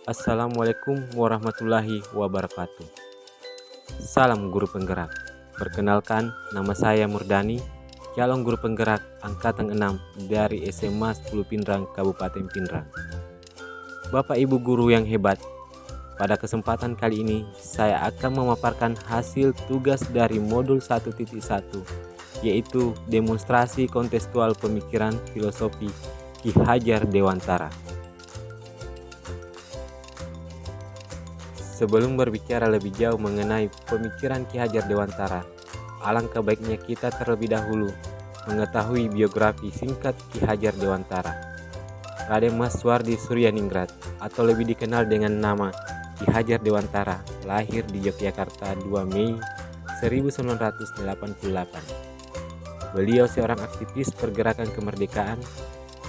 Assalamualaikum warahmatullahi wabarakatuh. Salam guru penggerak. Perkenalkan, nama saya Murdani, calon guru penggerak angkatan 6 dari SMA 10 Pinrang, Kabupaten Pinrang. Bapak Ibu guru yang hebat, pada kesempatan kali ini saya akan memaparkan hasil tugas dari modul 1.1, yaitu demonstrasi kontekstual pemikiran filosofi Ki Hajar Dewantara. Sebelum berbicara lebih jauh mengenai pemikiran Ki Hajar Dewantara, alangkah baiknya kita terlebih dahulu mengetahui biografi singkat Ki Hajar Dewantara. Raden Mas Wardi Suryaningrat atau lebih dikenal dengan nama Ki Hajar Dewantara lahir di Yogyakarta 2 Mei 1988. Beliau seorang aktivis pergerakan kemerdekaan,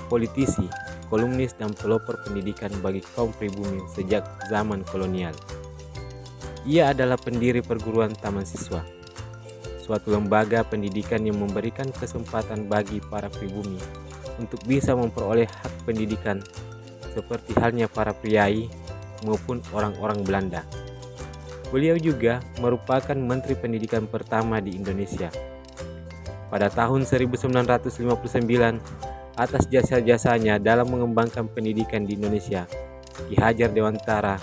politisi, kolumnis dan pelopor pendidikan bagi kaum pribumi sejak zaman kolonial. Ia adalah pendiri perguruan Taman Siswa, suatu lembaga pendidikan yang memberikan kesempatan bagi para pribumi untuk bisa memperoleh hak pendidikan seperti halnya para priai maupun orang-orang Belanda. Beliau juga merupakan Menteri Pendidikan pertama di Indonesia. Pada tahun 1959, atas jasa-jasanya dalam mengembangkan pendidikan di Indonesia, Ki Hajar Dewantara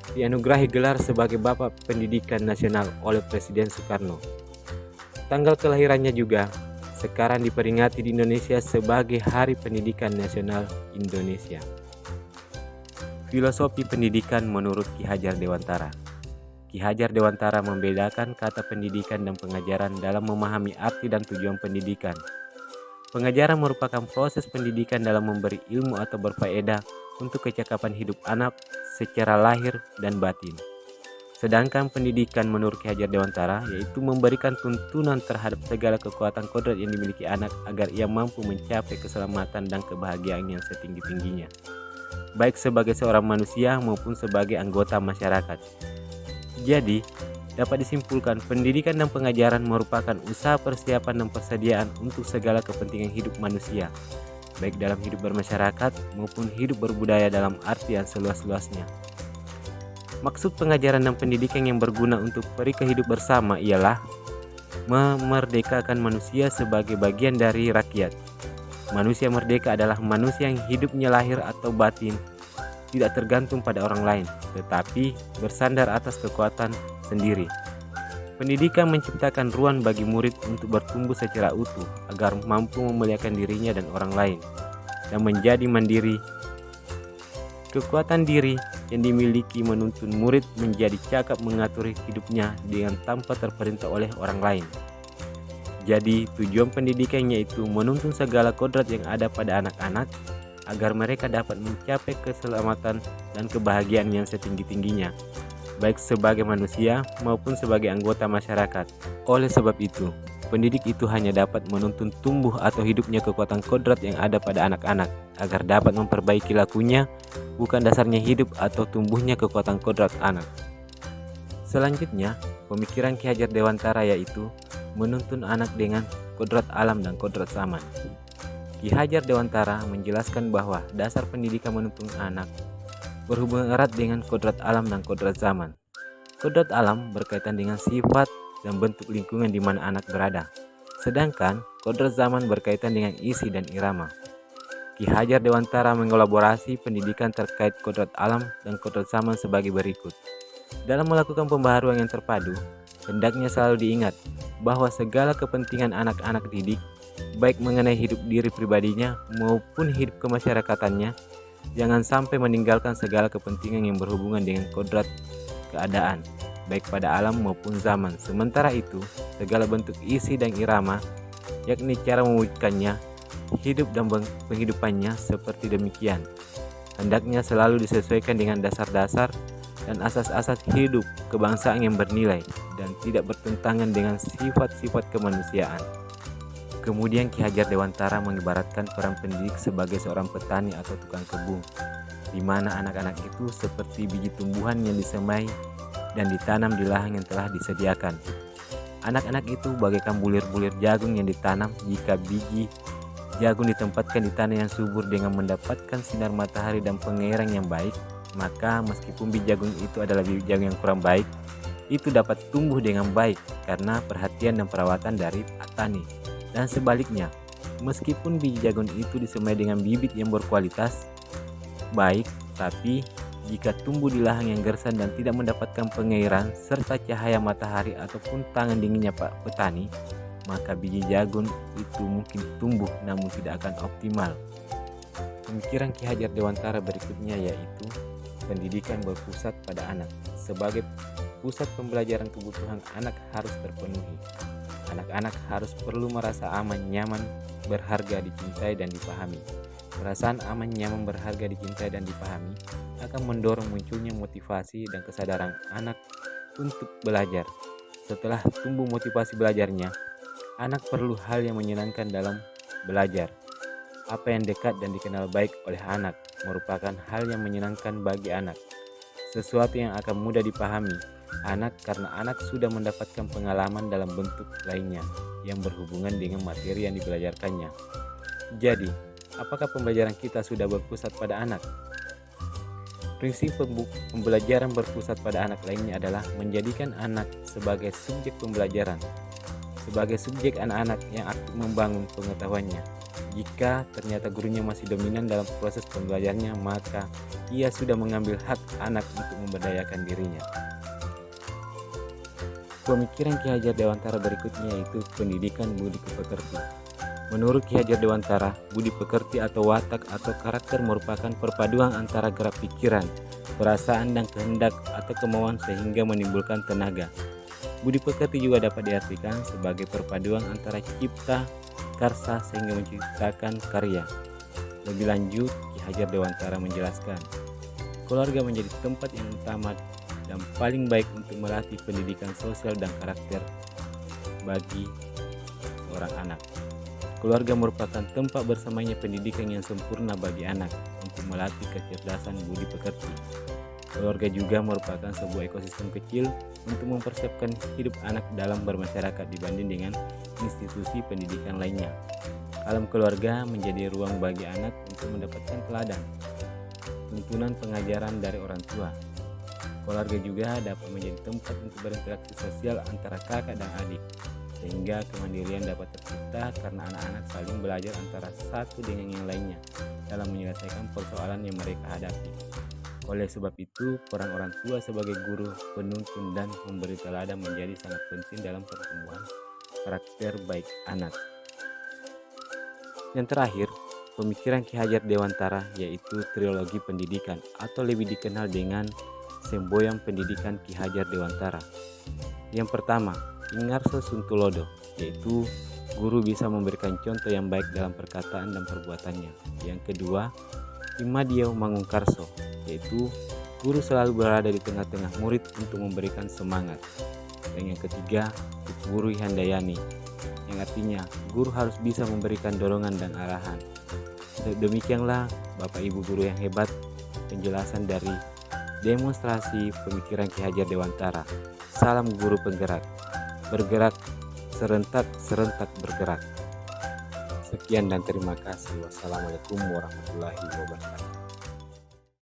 dianugerahi gelar sebagai Bapak Pendidikan Nasional oleh Presiden Soekarno. Tanggal kelahirannya juga sekarang diperingati di Indonesia sebagai Hari Pendidikan Nasional Indonesia. Filosofi pendidikan menurut Ki Hajar Dewantara. Ki Hajar Dewantara membedakan kata pendidikan dan pengajaran dalam memahami arti dan tujuan pendidikan. Pengajaran merupakan proses pendidikan dalam memberi ilmu atau berfaedah untuk kecakapan hidup anak secara lahir dan batin. Sedangkan pendidikan menurut Ki Hajar Dewantara yaitu memberikan tuntunan terhadap segala kekuatan kodrat yang dimiliki anak agar ia mampu mencapai keselamatan dan kebahagiaan yang setinggi-tingginya, baik sebagai seorang manusia maupun sebagai anggota masyarakat. Jadi, dapat disimpulkan pendidikan dan pengajaran merupakan usaha persiapan dan persediaan untuk segala kepentingan hidup manusia, baik dalam hidup bermasyarakat maupun hidup berbudaya dalam artian seluas-luasnya. Maksud pengajaran dan pendidikan yang berguna untuk mereka hidup bersama ialah memerdekakan manusia sebagai bagian dari rakyat. Manusia merdeka adalah manusia yang hidupnya lahir atau batin tidak tergantung pada orang lain, tetapi bersandar atas kekuatan sendiri. Pendidikan menciptakan ruang bagi murid untuk bertumbuh secara utuh agar mampu memuliakan dirinya dan orang lain dan menjadi mandiri. Kekuatan diri yang dimiliki menuntun murid menjadi cakap mengatur hidupnya dengan tanpa terperintah oleh orang lain. Jadi tujuan pendidikan yaitu menuntun segala kodrat yang ada pada anak-anak agar mereka dapat mencapai keselamatan dan kebahagiaan yang setinggi-tingginya, baik sebagai manusia maupun sebagai anggota masyarakat. Oleh sebab itu, pendidik itu hanya dapat menuntun tumbuh atau hidupnya kekuatan kodrat yang ada pada anak-anak agar dapat memperbaiki lakunya, bukan dasarnya hidup atau tumbuhnya kekuatan kodrat anak. Selanjutnya, pemikiran Ki Hajar Dewantara yaitu menuntun anak dengan kodrat alam dan kodrat zaman. Ki Hajar Dewantara menjelaskan bahwa dasar pendidikan menuntun anak berhubungan erat dengan kodrat alam dan kodrat zaman. Kodrat alam berkaitan dengan sifat dan bentuk lingkungan di mana anak berada, sedangkan kodrat zaman berkaitan dengan isi dan irama. Ki Hajar Dewantara mengelaborasi pendidikan terkait kodrat alam dan kodrat zaman sebagai berikut. Dalam melakukan pembaharuan yang terpadu, hendaknya selalu diingat bahwa segala kepentingan anak-anak didik, baik mengenai hidup diri pribadinya maupun hidup kemasyarakatannya, jangan sampai meninggalkan segala kepentingan yang berhubungan dengan kodrat keadaan, baik pada alam maupun zaman. Sementara itu, segala bentuk isi dan irama, yakni cara mewujudkannya, hidup dan penghidupannya seperti demikian, hendaknya selalu disesuaikan dengan dasar-dasar dan asas-asas hidup kebangsaan yang bernilai dan tidak bertentangan dengan sifat-sifat kemanusiaan. Kemudian Ki Hajar Dewantara mengibaratkan peran pendidik sebagai seorang petani atau tukang kebun, di mana anak-anak itu seperti biji tumbuhan yang disemai dan ditanam di lahan yang telah disediakan. Anak-anak itu bagaikan bulir-bulir jagung yang ditanam. Jika biji jagung ditempatkan di tanah yang subur dengan mendapatkan sinar matahari dan pengairan yang baik, Maka meskipun biji jagung itu adalah biji jagung yang kurang baik, itu dapat tumbuh dengan baik karena perhatian dan perawatan dari petani. Dan sebaliknya, meskipun biji jagung itu disemai dengan bibit yang berkualitas baik, tapi jika tumbuh di lahan yang gersang dan tidak mendapatkan pengairan serta cahaya matahari ataupun tangan dinginnya Pak petani, maka biji jagung itu mungkin tumbuh namun tidak akan optimal. Pemikiran Ki Hajar Dewantara berikutnya yaitu pendidikan berpusat pada anak. Sebagai pusat pembelajaran, kebutuhan anak harus terpenuhi. Anak-anak harus perlu merasa aman, nyaman, berharga, dicintai, dan dipahami. Perasaan aman, nyaman, berharga, dicintai, dan dipahami akan mendorong munculnya motivasi dan kesadaran anak untuk belajar. Setelah tumbuh motivasi belajarnya, anak perlu hal yang menyenangkan dalam belajar. Apa yang dekat dan dikenal baik oleh anak merupakan hal yang menyenangkan bagi anak. Sesuatu yang akan mudah dipahami anak karena anak sudah mendapatkan pengalaman dalam bentuk lainnya yang berhubungan dengan materi yang dibelajarkannya. Jadi, apakah pembelajaran kita sudah berpusat pada anak? Prinsip pembelajaran berpusat pada anak lainnya adalah menjadikan anak sebagai subjek pembelajaran, sebagai subjek anak-anak yang aktif membangun pengetahuannya. Jika ternyata gurunya masih dominan dalam proses pembelajarannya, maka ia sudah mengambil hak anak untuk memberdayakan dirinya. Pemikiran Ki Hajar Dewantara berikutnya yaitu pendidikan budi pekerti. Menurut Ki Hajar Dewantara, budi pekerti atau watak atau karakter merupakan perpaduan antara gerak pikiran, perasaan, dan kehendak atau kemauan sehingga menimbulkan tenaga. Budi pekerti juga dapat diartikan sebagai perpaduan antara cipta, karsa sehingga menciptakan karya. Lebih lanjut, Ki Hajar Dewantara menjelaskan, keluarga menjadi tempat yang utama dan paling baik untuk melatih pendidikan sosial dan karakter bagi seorang anak. Keluarga merupakan tempat bersamanya pendidikan yang sempurna bagi anak untuk melatih kecerdasan budi pekerti. Keluarga juga merupakan sebuah ekosistem kecil untuk mempersiapkan hidup anak dalam bermasyarakat dibanding dengan institusi pendidikan lainnya. Alam keluarga menjadi ruang bagi anak untuk mendapatkan teladan, tuntunan pengajaran dari orang tua. Keluarga juga dapat menjadi tempat untuk berinteraksi sosial antara kakak dan adik, sehingga kemandirian dapat tercipta karena anak-anak saling belajar antara satu dengan yang lainnya dalam menyelesaikan persoalan yang mereka hadapi. Oleh sebab itu, peran orang tua sebagai guru, penuntun, dan memberi teladan menjadi sangat penting dalam pertumbuhan karakter baik anak. Yang terakhir, pemikiran Ki Hajar Dewantara yaitu trilogi pendidikan atau lebih dikenal dengan semboyan pendidikan Ki Hajar Dewantara. Yang pertama, Ingarso Suntulodo, yaitu guru bisa memberikan contoh yang baik dalam perkataan dan perbuatannya. Yang kedua, Imadio Mangungkarso, yaitu guru selalu berada di tengah-tengah murid untuk memberikan semangat. Dan yang ketiga, Guru Handayani, yang artinya guru harus bisa memberikan dorongan dan arahan. Demikianlah Bapak Ibu guru yang hebat, penjelasan dari demonstrasi pemikiran Ki Hajar Dewantara. Salam guru penggerak, bergerak serentak bergerak. Sekian dan terima kasih. Wassalamualaikum warahmatullahi wabarakatuh.